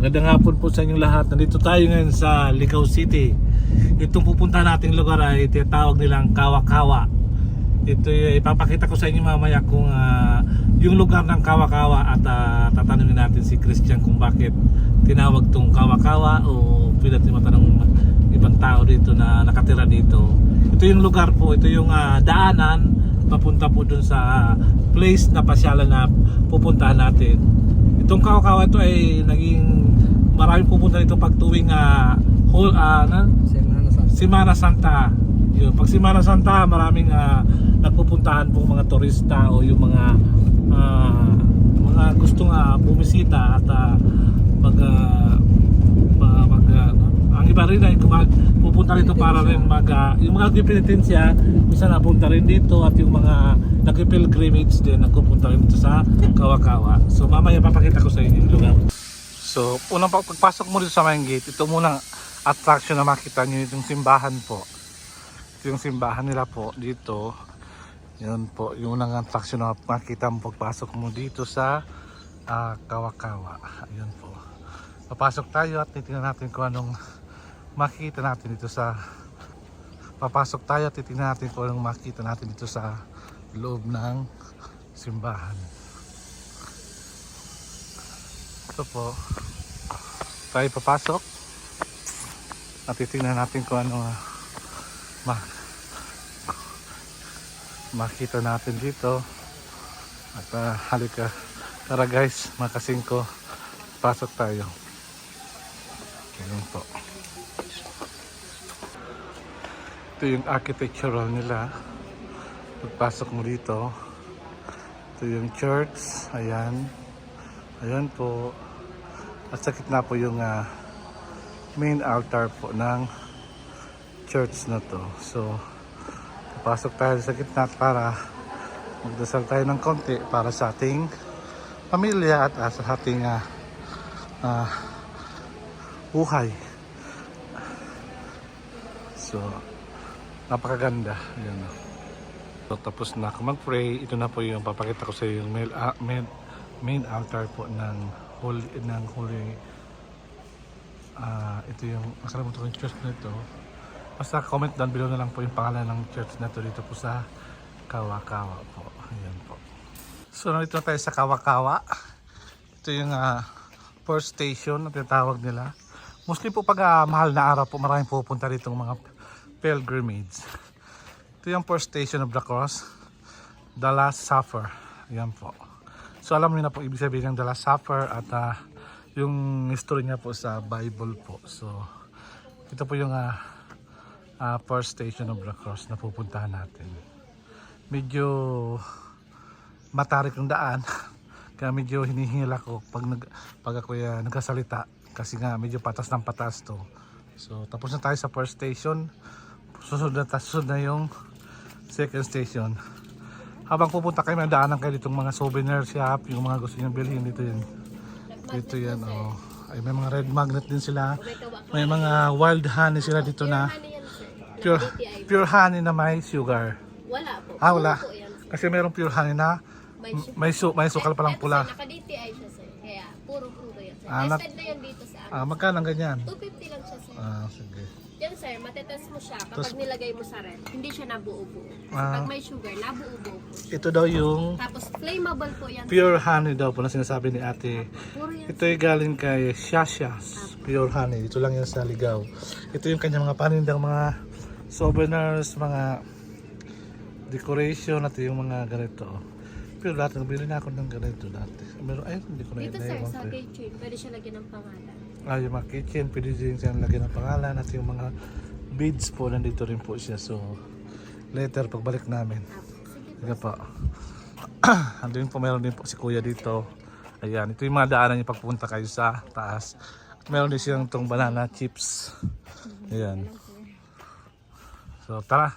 Magandang hapon po sa inyong lahat. Nandito tayo ngayon sa Ligao City. Itong pupunta nating lugar ay tinatawag nilang Kawa-Kawa. Ito ipapakita ko sa inyo mamaya kung yung lugar ng Kawa-Kawa at tatanungin natin si Christian kung bakit tinawag tong Kawa-Kawa o pwede natin matanong ibang tao dito na nakatira dito. Ito yung lugar po, ito yung daanan papunta po dun sa place na pasyalan na pupuntahan natin. Itong Kawa-Kawa ito ay naging maraming pupunta dito pag tuwing Semana Santa. Yun, pag Semana Santa maraming nagpupuntahan po mga turista o yung mga gustong bumisita at ang iba rin ay pupunta rito para rin yung mga penitensya minsan napunta rin dito at yung mga nagpipilgrimage din nagpupunta rin dito sa Kawa-Kawa. So mamaya papakita ko sa inyo yung lugar. So unang pagpasok mo dito sa main gate, ito munang attraction na makita nyo, yung simbahan po. Ito yung simbahan nila po dito. Yun po, yung unang attraction na makita mo pagpasok mo dito sa Kawa-Kawa. Ayun po. Papasok tayo at titingnan natin kung anong makita natin dito sa papasok tayo at titingnan natin kung anong makita natin dito sa loob ng simbahan. Ito po tayo papasok at titingnan natin kung ano makita natin dito at halika, tara guys, mga kasingko, pasok tayo. Ayun po, ito yung architectural nila. Pagpasok mo dito, ito yung church. Ayan, ayan po, at sa gitna po yung main altar po ng church na to. So pasok tayo sa gitna para magdasal tayo ng konti para sa ating pamilya at sa ating buhay. So napakaganda. Ayan. So tapos na ako mag-pray. Ito na po yung papakita ko sa iyo yung main altar po ng holy. Ito yung nakalimutan ko yung church na ito. Basta comment down below na lang po yung pangalan ng church na ito dito po sa Kawa-Kawa po. Ayan po. So nandito na tayo sa Kawa-Kawa. Ito yung first station na tinatawag nila. Mostly po pag mahal na araw po maraming pupunta dito mga pilgrimage. Ito yung first station of the cross, the Last Supper. Ayan po. So alam niyo na po ibig sabihin ng the Last Supper at yung history niya po sa Bible po. So ito po yung first station of the cross na pupuntahan natin. Medyo matarik yung daan kaya medyo hinihingil ako pag ako nagsasalita kasi nga medyo patas ng patas to. So tapos na tayo sa first station, susunod na yung second station. Habang pupunta kayo, may daanan kayo ditong mga souvenir shop, yung mga gusto nyo bilhin dito yan. Dito yan, oh. Ay, may mga red magnet din sila. May mga wild honey sila dito na pure honey na may sugar. Wala po. Wala. Kasi mayroong pure honey na may sukal palang pula. Naka-DTI siya sir. Kaya puro yan sir. Ah, Tested na yan dito sa amin. Magkano ang ganyan? 250 lang siya sir. Sige. Yan sir, matetest mo siya kapag nilagay mo sa ref. Hindi siya nabuo-buo. Pag may sugar, nabuo-buo po siya. Ito daw yung Tapos flammable po yan. pure honey daw po na sinasabi ni ate. Puro yan. Ito yung galing kay Shasha's Pure Honey. Ito lang yan sa Ligao. Ito yung kanyang mga panindang mga souvenirs, mga decoration at yung mga ganito. Pero dati nabili na ako ng ganito dati. Pero ay hindi ko na Dito sir, sa keychain, pwede siya lagyan ng pangalan. Yung mga kitchen, pwede din siya lagyan ng pangalan at yung mga beads po, nandito rin po siya. So, later, pagbalik namin. Sige po. Andun po, meron din po si kuya dito. Ayan, ito yung mga daanan niya pagpunta kayo sa taas. At meron din siyang itong banana chips. Ayan. So, tara.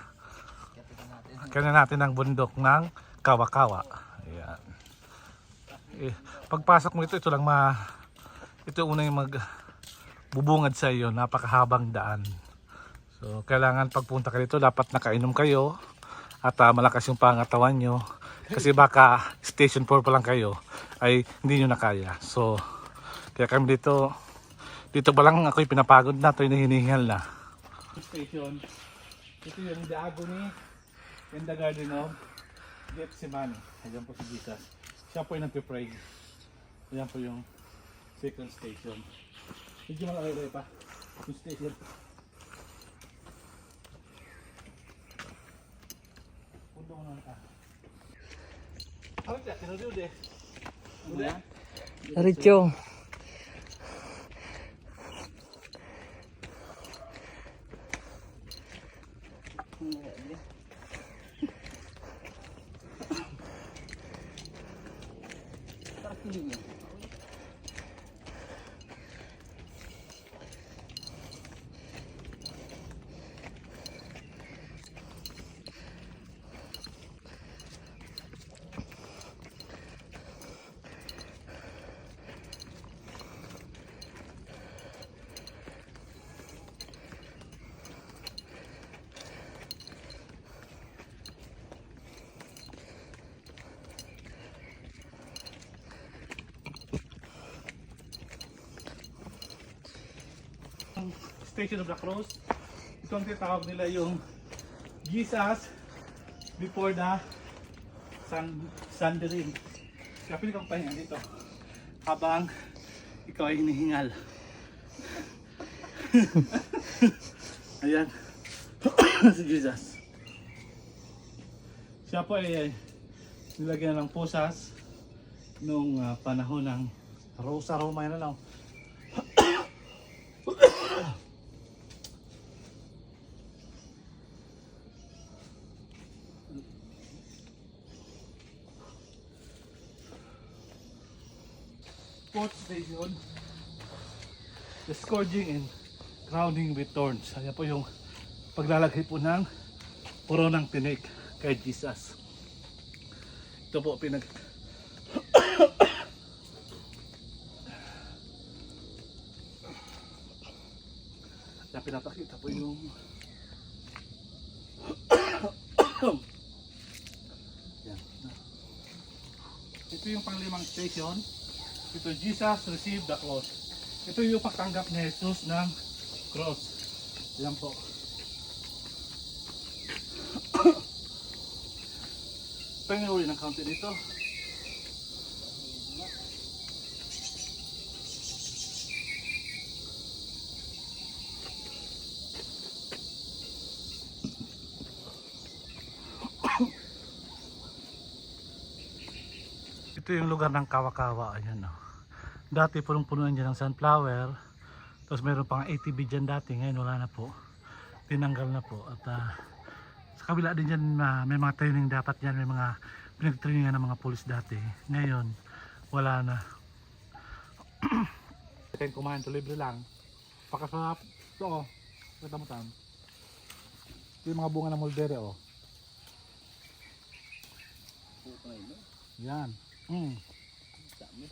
Kanya natin ang bundok ng Kawa-Kawa. Ayan. Pagpasok mo ito lang ito una yung magbubungad sa iyo, napakahabang daan. So kailangan pagpunta kayo dito dapat nakainom kayo at malakas yung pangatawan nyo kasi baka station 4 pa lang kayo ay hindi nyo na kaya. So kaya kami dito Dito pa lang ako'y pinapagod na, ito'y hinihingal na. Station. Ito yung Diagoni in the Garden of Gethsemane. Ayan po si Jesus. Siya po yung nagpipray. Ayan po yung second station. Medyo malaki pa. Yung station. Punto ko na ka. Ano siya? Kinuriw de. Ude? Richo. Station of the Cross. Ito ang tinatawag nila yung Jesus before the Sanderin. Kaya pili kang pahinga dito habang ikaw ay hinihingal. Ayan. Si Jesus. Siya po ay nilagyan ng pusas nung panahon ng Rosa Roma na lang. Fourth station, the scourging and crowning with thorns. Ayan po yung paglalagay po ng puro ng tinik kay Jesus. Ito po pinag na pinapakita po yung yan. Ito yung panglimang station. Ito, Jesus received the cross. Ito yung pagtanggap ni Jesus ng cross. Yan po. Pahingin ulit ng kaunti dito. Ito yung lugar ng Kawa-Kawa. Ayan, oh. Dati punong-punuan dyan ng sunflower. Tapos meron pang ATV dyan dati. Ngayon wala na po. Tinanggal na po. At sa kabila din dyan may mga training dapat dyan. May mga pinag-trainingan ng mga pulis dati. Ngayon wala na. Kaya kumain to libre lang. Pakasarap. Ito, oh. Kita mo tam. Ito yung mga bunga ng mulberry, oh. Yan. Dami.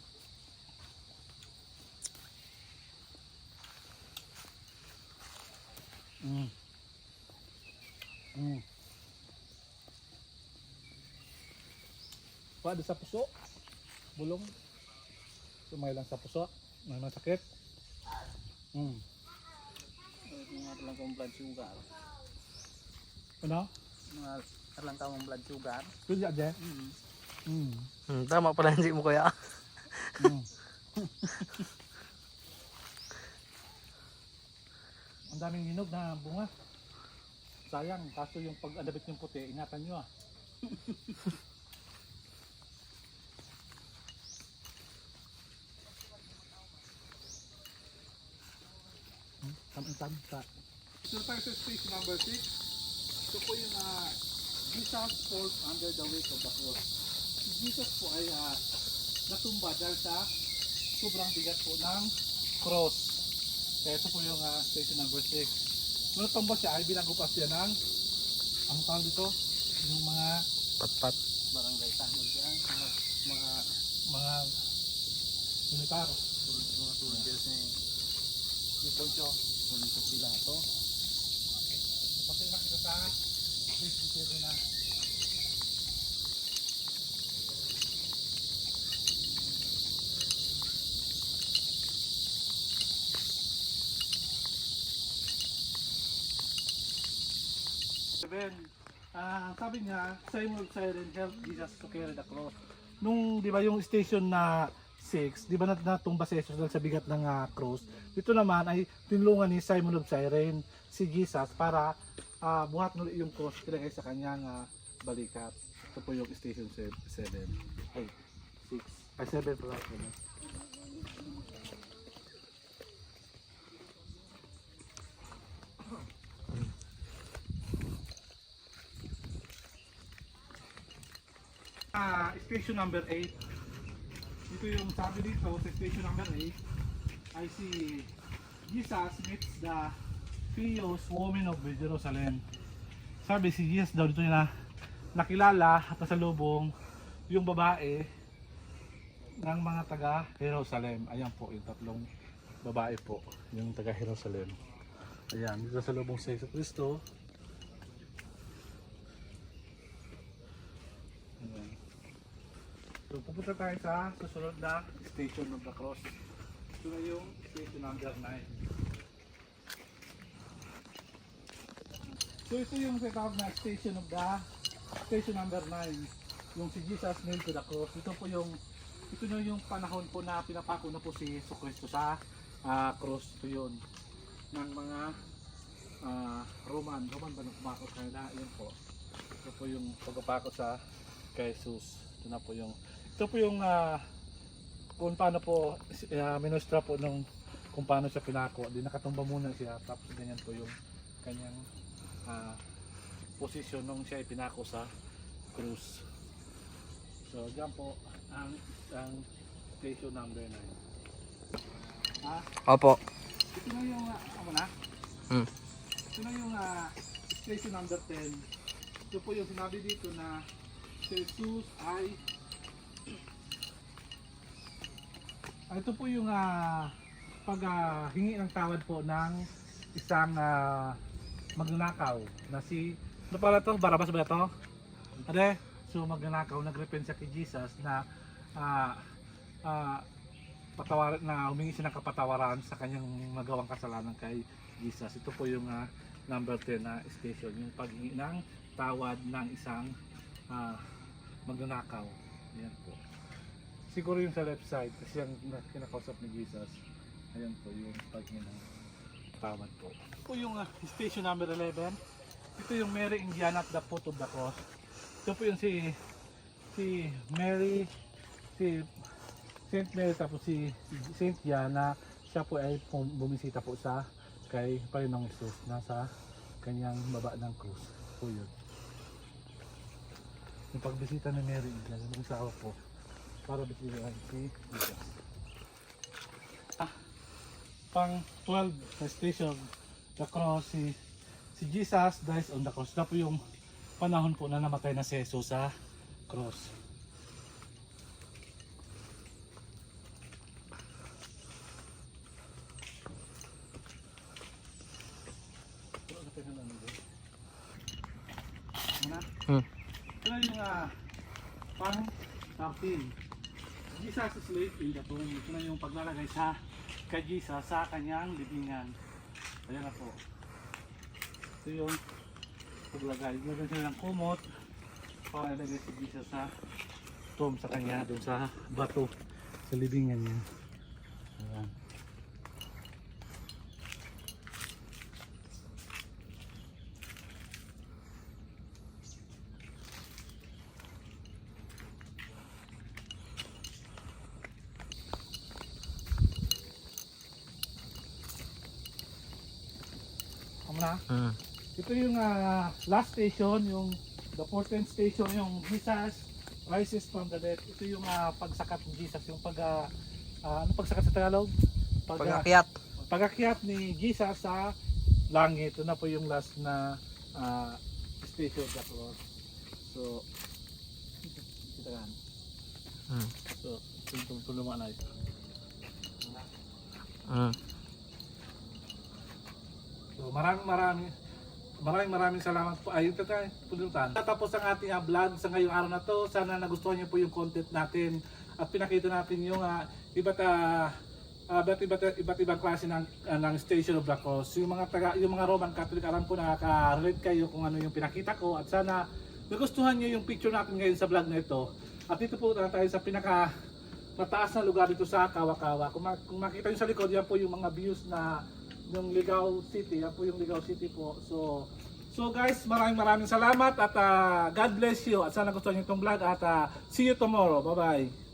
Pwede sa puso. Bulong. Sumay lang sa puso. May masakit. Mga talang kong blood sugar. Ano? Mga talang kong blood sugar. Pwede aja. Tama pala hindi mo kuya. Ang daming hinog na bunga. Sayang, kaso yung pag-adabit yung puti, ingatan nyo ah. Tamta. So tayo sa stage number 6. Ito po yung Jesus falls under the weight of the cross. Si Jesus po ay natumba dahil sa sobrang bigat po ng cross. Kaya ito po yung station number 6. Nung natumba siya ay binago pa siya ng ang tawag dito, yung mga Pat-pat. barangay tanod yan, mga militar. Mga soldiers ni Poncho. Poncho Pilato. Pati nakita sa Presbytery na Sabi niya, Simon of Siren help Jesus to carry the cross. Nung, di ba, yung station na 6, di ba natumba si Jesus dahil sa bigat ng cross. Dito naman ay tinulungan ni Simon of Siren si Jesus para buhat muli yung cross pinagay sa kanyang balikat. Ito po yung station 7. Ay, 6. Ay, 7 pala. Station number 8. Ito yung sabi dito sa station number 8 ay si Jesus meets the pious woman of Jerusalem. Sabi si Jesus daw dito na nakilala at nasalubong yung babae ng mga taga Jerusalem. Ayan po yung tatlong babae po, yung taga Jerusalem. Ayan, dito sa lubong sa Yesu Cristo. Ayan. So pupunta tayo sa susunod na station of the cross. Ito na yung station number 9. So ito yung tinatawag na station of the station number 9. Yung si Jesus nailed to the cross. Ito na yung panahon po na pinapako na po si Yesu Cristo sa cross. Ito yun ng mga Roman ba nang pumakot kanila? Yun po. Ito po yung pagpapako sa kay Jesus. Ito po yung kung paano po minustra po nung kung paano siya pinako. Di nakatumba muna siya, tapos ganyan po yung kanyang posisyon nung siya pinako sa krus. So diyan po ang station number 9. Opo. Ito na yung ito na yung station number 10. Ito po yung sinabi dito na si Jesus ay ito po yung paghingi ng tawad po ng isang magnanakaw na si ano pala to? Barabas ba ito? Ade? So magnanakaw, nagrepent siya kay Jesus na humingi siya ng kapatawaran sa kanyang nagawang kasalanan kay Jesus. Ito po yung number 10 na station, yung paghingi ng tawad ng isang magnanakaw. Ayan po. Siguro yung sa left side kasi yung kinakausap ni Jesus. Ayan po yung paghingi ng tawad po. Ito po yung station number 11. Ito yung Mary Indiana at the foot of the cross. Ito po yung si Mary, si Saint Mary, tapos si Saint Diana. Siya po ay bumisita po sa kay Panginoong Jesus nasa kanyang baba ng krus. Po yun. Yung pagbisita ni Mary Indiana, yung asawa po, para bisitahan si Jesus. Pang 12 sa station, the cross, si Jesus dies on the cross. Ito po yung panahon po na namatay na si Jesus sa cross. Ito na yung pang 13. Jesus is laid in the tomb. Ito na yung paglalagay sa kay Jesus sa kanyang libingan. Ayan na po. Ito yung paglagay. Gagawin sila ng kumot para ilagay si Jesus sa tomb sa kanya, doon sa bato sa libingan niya. Ayan. Na. Ito yung last station, yung the 14th station, yung Jesus rises from the dead. Ito yung pagsakat ni Jesus, yung ano pagsakat sa Tagalog? Pag-akyat. Pag-akyat ni Jesus sa langit. Ito na po yung last na station of the cross. So, kita kan. So, tulungan na ito. So, maraming salamat po. Ayun tayo, pulutan. Tapos ang ating vlog sa ngayong araw na to. Sana nagustuhan niyo po yung content natin at pinakita natin yung iba't iba't ibang klase ng Station of the Cross. Yung mga Roman Catholic, alam ko nakaka-relate kayo kung ano yung pinakita ko at sana nagustuhan niyo yung picture natin ngayon sa vlog na ito. At dito po tayo sa pinaka mataas na lugar dito sa Kawa-Kawa. Kung makita niyo sa likod, yan po yung mga views na yung Ligao City. Yan po yung Ligao City po. So guys, maraming salamat at God bless you at sana gustuhan niyo itong vlog at see you tomorrow. Bye bye.